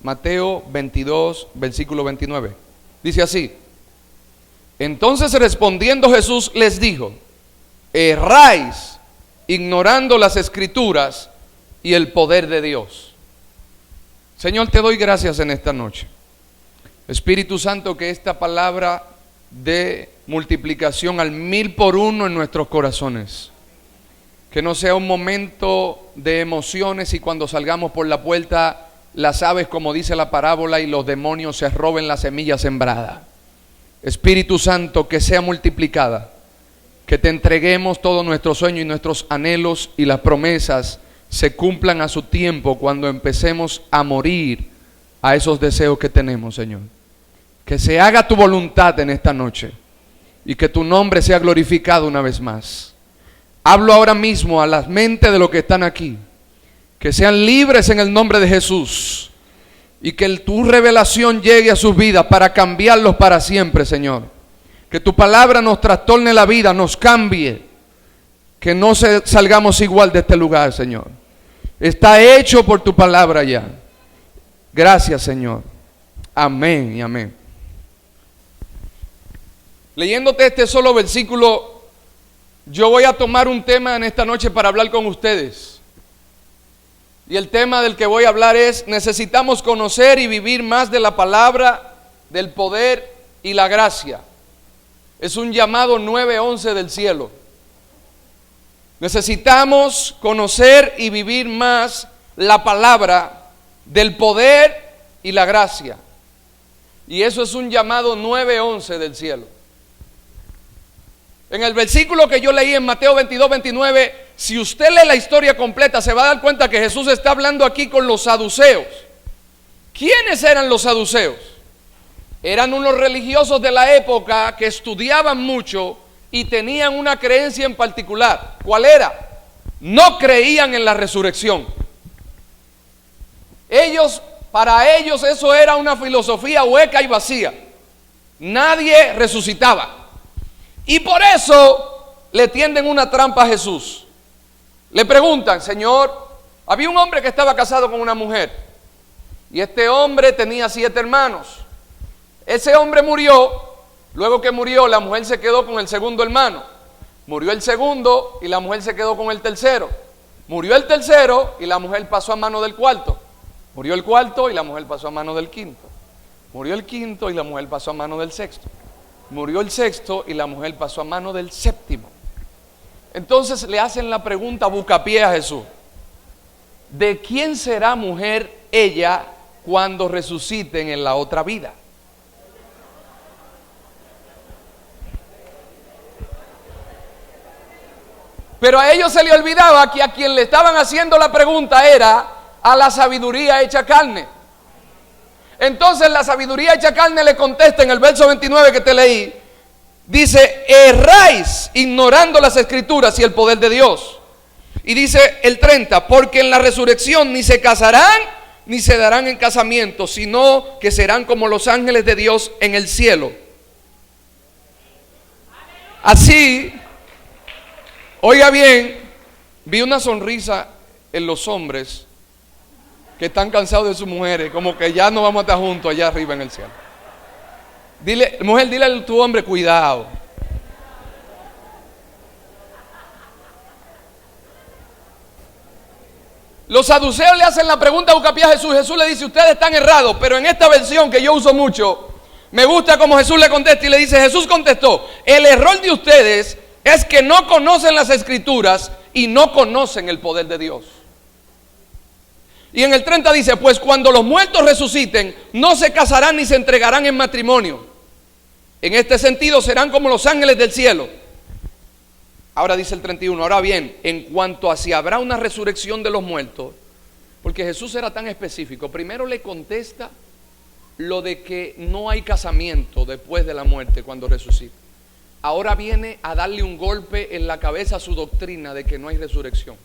Mateo 22, versículo 29. Dice así: entonces respondiendo Jesús les dijo: erráis ignorando las Escrituras y el poder de Dios. Señor, te doy gracias en esta noche. Espíritu Santo, que esta palabra dé multiplicación al 1000 por 1 en nuestros corazones. Que no sea un momento de emociones y cuando salgamos por la puerta las aves, como dice la parábola, y los demonios se roben la semilla sembrada. Espíritu Santo, que sea multiplicada, que te entreguemos todos nuestros sueños y nuestros anhelos, y las promesas se cumplan a su tiempo cuando empecemos a morir a esos deseos que tenemos, Señor. Que se haga tu voluntad en esta noche y que tu nombre sea glorificado una vez más. Hablo ahora mismo a las mentes de los que están aquí, que sean libres en el nombre de Jesús, y que tu revelación llegue a sus vidas para cambiarlos para siempre, Señor. Que tu palabra nos trastorne la vida, nos cambie, que no salgamos igual de este lugar, Señor. Está hecho por tu palabra ya. Gracias, Señor. Amén y amén. Leyéndote este solo versículo, yo voy a tomar un tema en esta noche para hablar con ustedes. Y el tema del que voy a hablar es: necesitamos conocer y vivir más de la palabra, del poder y la gracia. Es un llamado 9:11 del cielo. Necesitamos conocer y vivir más la palabra, del poder y la gracia. Y eso es un llamado 9:11 del cielo. En el versículo que yo leí en Mateo 22, 29, si usted lee la historia completa, se va a dar cuenta que Jesús está hablando aquí con los saduceos. ¿Quiénes eran los saduceos? Eran unos religiosos de la época que estudiaban mucho y tenían una creencia en particular. ¿Cuál era? No creían en la resurrección. Para ellos eso era una filosofía hueca y vacía. Nadie resucitaba. Y por eso le tienden una trampa a Jesús. Le preguntan: Señor, había un hombre que estaba casado con una mujer, y este hombre tenía 7 hermanos. Ese hombre murió. Luego que murió, la mujer se quedó con el segundo hermano. Murió el segundo y la mujer se quedó con el tercero. Murió el tercero y la mujer pasó a mano del cuarto. Murió el cuarto y la mujer pasó a mano del quinto. Murió el quinto y la mujer pasó a mano del sexto. Murió el sexto y la mujer pasó a mano del séptimo. Entonces le hacen la pregunta buscapié a Jesús: ¿de quién será mujer ella cuando resuciten en la otra vida? Pero a ellos se les olvidaba que a quien le estaban haciendo la pregunta era a la sabiduría hecha carne. Entonces la sabiduría hecha carne le contesta en el verso 29 que te leí. Dice: erráis ignorando las Escrituras y el poder de Dios. Y dice el 30: porque en la resurrección ni se casarán ni se darán en casamiento, sino que serán como los ángeles de Dios en el cielo. Así, oiga bien, vi una sonrisa en los hombres que están cansados de sus mujeres, como que ya no vamos a estar juntos allá arriba en el cielo. Dile, mujer, dile a tu hombre: cuidado. Los saduceos le hacen la pregunta a buscapié a Jesús. Jesús le dice: ustedes están errados. Pero en esta versión que yo uso mucho, me gusta como Jesús le contesta y le dice: Jesús contestó: el error de ustedes es que no conocen las Escrituras y no conocen el poder de Dios. Y en el 30 dice: pues cuando los muertos resuciten, no se casarán ni se entregarán en matrimonio. En este sentido serán como los ángeles del cielo. Ahora dice el 31: ahora bien, en cuanto a si habrá una resurrección de los muertos, porque Jesús era tan específico, primero le contesta lo de que no hay casamiento después de la muerte cuando resucita. Ahora viene a darle un golpe en la cabeza a su doctrina de que no hay resurrección.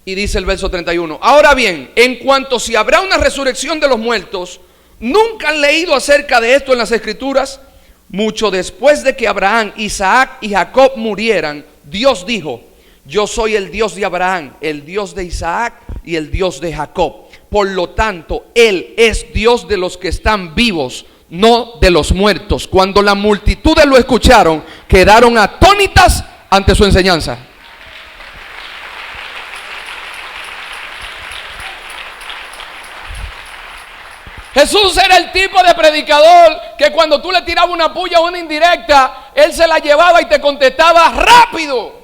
Y dice el verso 31: ahora bien, en cuanto si habrá una resurrección de los muertos, ¿nunca han leído acerca de esto en las Escrituras? Mucho después de que Abraham, Isaac y Jacob murieran, Dios dijo: yo soy el Dios de Abraham, el Dios de Isaac y el Dios de Jacob. Por lo tanto, Él es Dios de los que están vivos, no de los muertos. Cuando las multitudes lo escucharon, quedaron atónitas ante su enseñanza. Jesús era el tipo de predicador que cuando tú le tirabas una puya o una indirecta, Él se la llevaba y te contestaba rápido.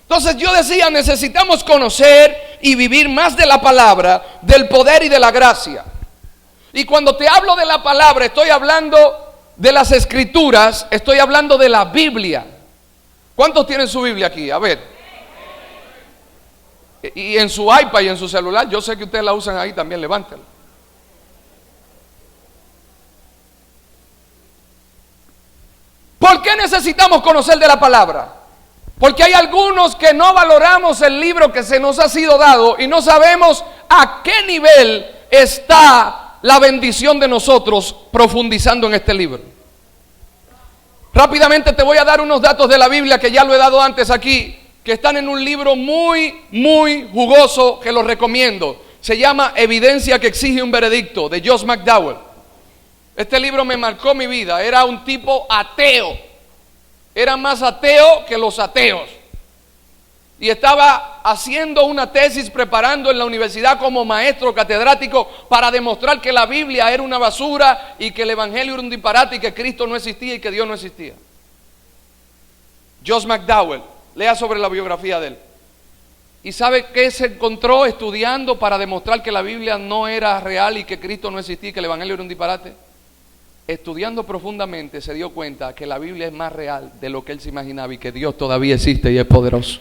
Entonces yo decía, necesitamos conocer y vivir más de la palabra, del poder y de la gracia. Y cuando te hablo de la palabra, estoy hablando de las escrituras, estoy hablando de la Biblia. ¿Cuántos tienen su Biblia aquí? A ver. Y en su iPad y en su celular, yo sé que ustedes la usan ahí también, levántela. ¿Por qué necesitamos conocer de la palabra? Porque hay algunos que no valoramos el libro que se nos ha sido dado y no sabemos a qué nivel está la bendición de nosotros profundizando en este libro. Rápidamente te voy a dar unos datos de la Biblia que ya lo he dado antes aquí, que están en un libro muy jugoso que los recomiendo. Se llama Evidencia que exige un veredicto, de Josh McDowell. Este libro me marcó mi vida. Era un tipo ateo. Era más ateo que los ateos. Y estaba haciendo una tesis, preparando en la universidad como maestro catedrático para demostrar que la Biblia era una basura y que el Evangelio era un disparate y que Cristo no existía y que Dios no existía. Josh McDowell. Lea sobre la biografía de él. ¿Y sabe qué se encontró estudiando para demostrar que la Biblia no era real y que Cristo no existía y que el Evangelio era un disparate? Estudiando profundamente se dio cuenta que la Biblia es más real de lo que él se imaginaba y que Dios todavía existe y es poderoso.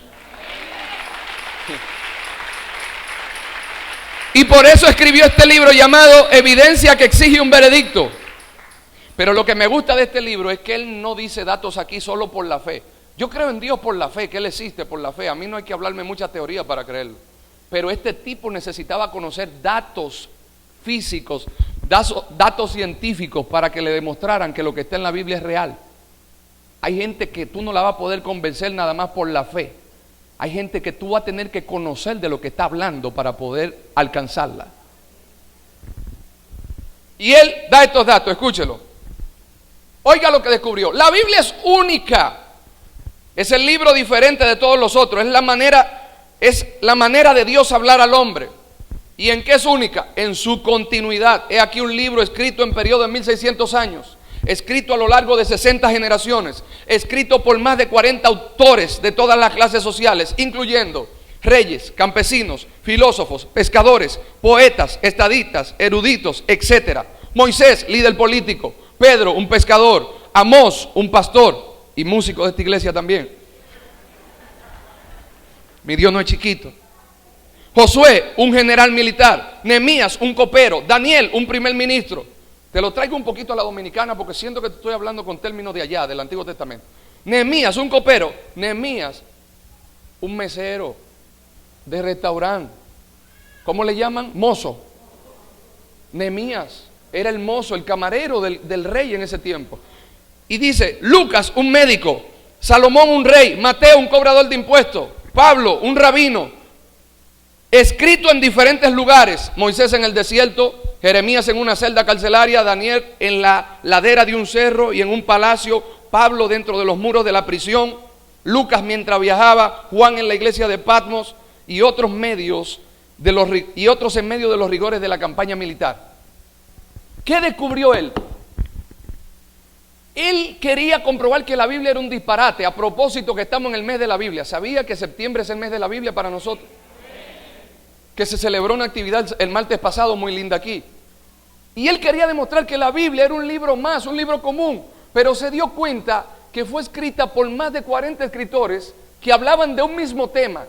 Y por eso escribió este libro llamado Evidencia que exige un veredicto. Pero lo que me gusta de este libro es que él no dice datos aquí solo por la fe. Yo creo en Dios por la fe, que Él existe por la fe. A mí no hay que hablarme mucha teoría para creerlo. Pero este tipo necesitaba conocer datos físicos, datos científicos para que le demostraran que lo que está en la Biblia es real. Hay gente que tú no la vas a poder convencer nada más por la fe. Hay gente que tú vas a tener que conocer de lo que está hablando para poder alcanzarla. Y él da estos datos, escúchelo. Oiga lo que descubrió. La Biblia es única. Es el libro diferente de todos los otros. Es la manera de Dios hablar al hombre. ¿Y en qué es única? En su continuidad. He aquí un libro escrito en periodo de 1600 años. Escrito a lo largo de 60 generaciones. Escrito por más de 40 autores de todas las clases sociales, incluyendo reyes, campesinos, filósofos, pescadores, poetas, estadistas, eruditos, etc. Moisés, líder político. Pedro, un pescador. Amós, un pastor. Y músico de esta iglesia también. Mi Dios no es chiquito. Josué, un general militar. Nehemías, un copero. Daniel, un primer ministro. Te lo traigo un poquito a la dominicana porque siento que te estoy hablando con términos de allá, del Antiguo Testamento. Nehemías, un copero. Nehemías, un mesero de restaurante. ¿Cómo le llaman? Mozo. Nehemías era el mozo, el camarero del rey en ese tiempo. Y dice, Lucas, un médico, Salomón, un rey, Mateo, un cobrador de impuestos, Pablo, un rabino, escrito en diferentes lugares, Moisés en el desierto, Jeremías en una celda carcelaria, Daniel en la ladera de un cerro y en un palacio, Pablo dentro de los muros de la prisión, Lucas mientras viajaba, Juan en la iglesia de Patmos y otros en medio de los rigores de la campaña militar. ¿Qué descubrió él? Él quería comprobar que la Biblia era un disparate. A propósito que estamos en el mes de la Biblia. ¿Sabía que septiembre es el mes de la Biblia para nosotros? Que se celebró una actividad el martes pasado muy linda aquí. Y él quería demostrar que la Biblia era un libro más, un libro común. Pero se dio cuenta que fue escrita por más de 40 escritores que hablaban de un mismo tema.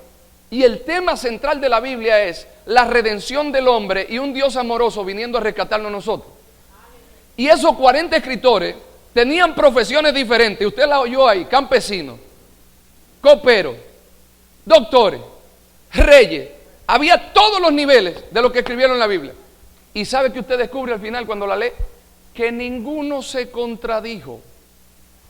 Y el tema central de la Biblia es la redención del hombre y un Dios amoroso viniendo a rescatarnos a nosotros. Y esos 40 escritores tenían profesiones diferentes. Usted la oyó ahí: campesinos, coperos, doctores, reyes. Había todos los niveles de lo que escribieron la Biblia. ¿Y sabe que usted descubre al final cuando la lee? Que ninguno se contradijo.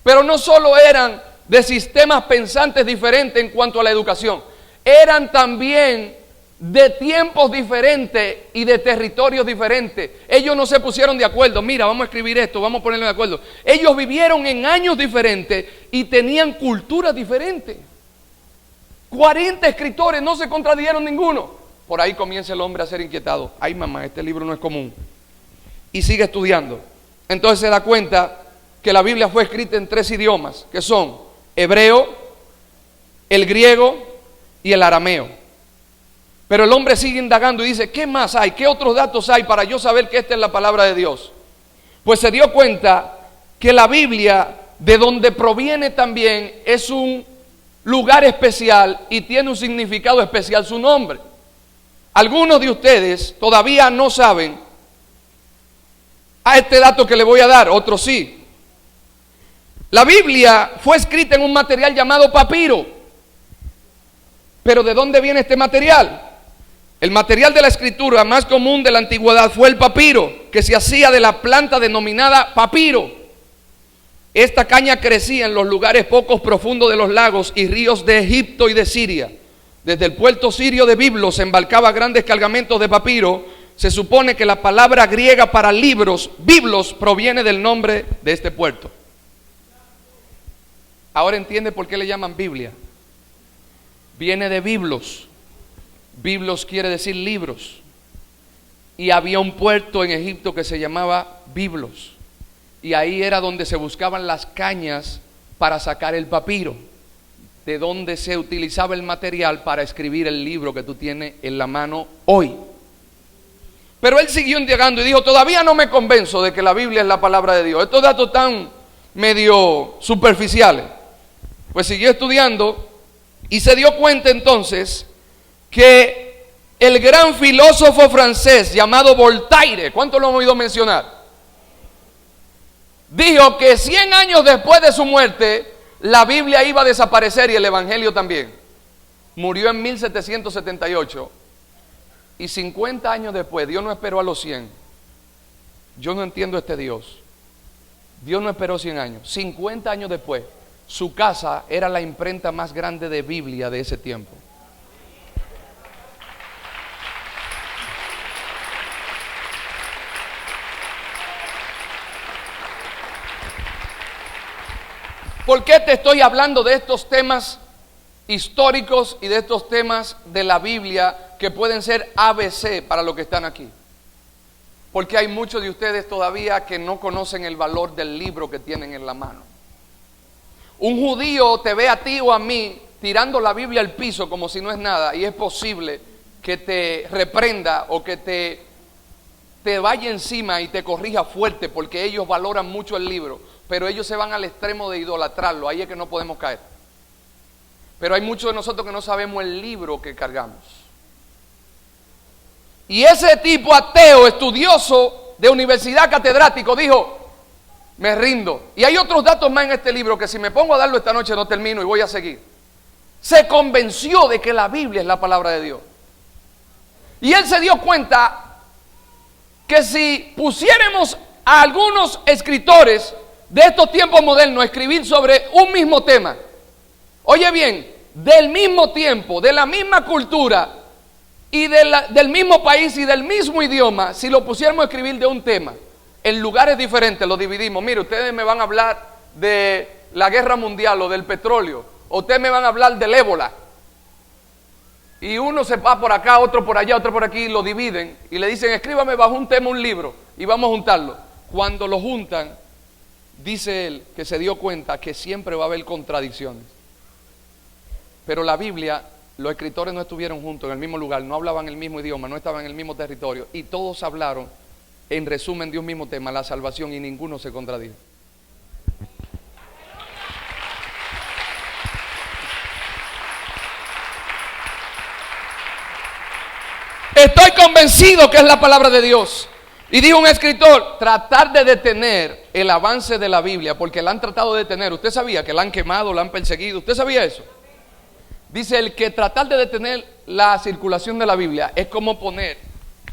Pero no solo eran de sistemas pensantes diferentes en cuanto a la educación. eran también de tiempos diferentes y de territorios diferentes. Ellos no se pusieron de acuerdo. Mira, vamos a escribir esto, vamos a ponerlo de acuerdo. Ellos vivieron en años diferentes y tenían culturas diferentes. 40 escritores, no se contradijeron ninguno. Por ahí comienza el hombre a ser inquietado. Ay, mamá, este libro no es común. Y sigue estudiando. Entonces se da cuenta que la Biblia fue escrita en 3 idiomas, que son hebreo, el griego y el arameo. Pero el hombre sigue indagando y dice, ¿qué más hay? ¿Qué otros datos hay para yo saber que esta es la palabra de Dios? Pues se dio cuenta que la Biblia, de donde proviene también, es un lugar especial y tiene un significado especial su nombre. Algunos de ustedes todavía no saben a este dato que le voy a dar, otros sí. La Biblia fue escrita en un material llamado papiro. ¿Pero de dónde viene este material? El material de la escritura más común de la antigüedad fue el papiro, que se hacía de la planta denominada papiro. Esta caña crecía en los lugares poco profundos de los lagos y ríos de Egipto y de Siria. Desde el puerto sirio de Biblos se embarcaba grandes cargamentos de papiro. Se supone que la palabra griega para libros, Biblos, proviene del nombre de este puerto. Ahora entiende por qué le llaman Biblia. Viene de Biblos. Biblos quiere decir libros. Y había un puerto en Egipto que se llamaba Biblos. Y ahí era donde se buscaban las cañas para sacar el papiro, de donde se utilizaba el material para escribir el libro que tú tienes en la mano hoy. Pero él siguió indagando y dijo, todavía no me convenzo de que la Biblia es la palabra de Dios. Estos datos tan medio superficiales. Pues siguió estudiando y se dio cuenta entonces que el gran filósofo francés llamado Voltaire, ¿cuánto lo han oído mencionar? Dijo que 100 años después de su muerte, la Biblia iba a desaparecer y el Evangelio también. Murió en 1778 y 50 años después, Dios no esperó a los 100. Yo no entiendo este Dios. Dios no esperó 100 años. 50 años después, su casa era la imprenta más grande de Biblia de ese tiempo. ¿Por qué te estoy hablando de estos temas históricos y de estos temas de la Biblia que pueden ser ABC para los que están aquí? Porque hay muchos de ustedes todavía que no conocen el valor del libro que tienen en la mano. Un judío te ve a ti o a mí tirando la Biblia al piso como si no es nada, y es posible que te reprenda o que te vaya encima y te corrija fuerte, porque ellos valoran mucho el libro, pero ellos se van al extremo de idolatrarlo. Ahí es que no podemos caer. Pero hay muchos de nosotros que no sabemos el libro que cargamos. Y ese tipo ateo, estudioso de universidad, catedrático, dijo, me rindo. Y hay otros datos más en este libro que si me pongo a darlo esta noche no termino y voy a seguir. Se convenció de que la Biblia es la palabra de Dios. Y él se dio cuenta que si pusiéramos a algunos escritores de estos tiempos modernos a escribir sobre un mismo tema, oye bien, del mismo tiempo, de la misma cultura y del mismo país y del mismo idioma, si lo pusiéramos a escribir de un tema en lugares diferentes, lo dividimos. Mire, ustedes me van a hablar de la guerra mundial o del petróleo, o ustedes me van a hablar del ébola, y uno se va por acá, otro por allá, otro por aquí, y lo dividen y le dicen, escríbame bajo un tema un libro y vamos a juntarlo. Cuando lo juntan, dice él que se dio cuenta que siempre va a haber contradicciones. Pero la Biblia, los escritores no estuvieron juntos en el mismo lugar, no hablaban el mismo idioma, no estaban en el mismo territorio, y todos hablaron en resumen de un mismo tema, la salvación, y ninguno se contradijo. Estoy convencido que es la palabra de Dios. Y dijo un escritor, tratar de detener el avance de la Biblia, porque la han tratado de detener. ¿Usted sabía que la han quemado, la han perseguido? ¿Usted sabía eso? Dice el que tratar de detener la circulación de la Biblia es como poner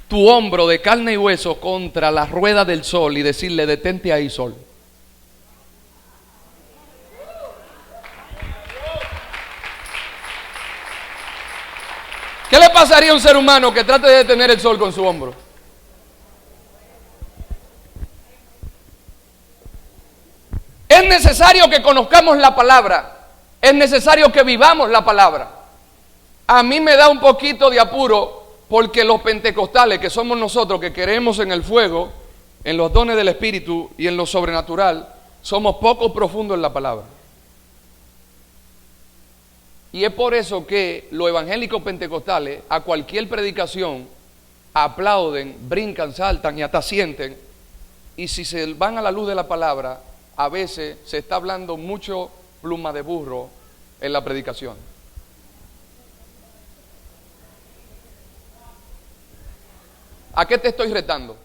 tu hombro de carne y hueso contra la rueda del sol y decirle, detente ahí, sol. pasaría a un ser humano que trate de detener el sol con su hombro? Es necesario que conozcamos la palabra. Es necesario que vivamos la palabra. A mí me da un poquito de apuro porque los pentecostales, que somos nosotros, que creemos en el fuego, en los dones del Espíritu y en lo sobrenatural, somos poco profundos en la palabra. Y es por eso que los evangélicos pentecostales a cualquier predicación aplauden, brincan, saltan y hasta sienten. Y si se van a la luz de la palabra, a veces se está hablando mucho pluma de burro en la predicación. ¿A qué te estoy retando?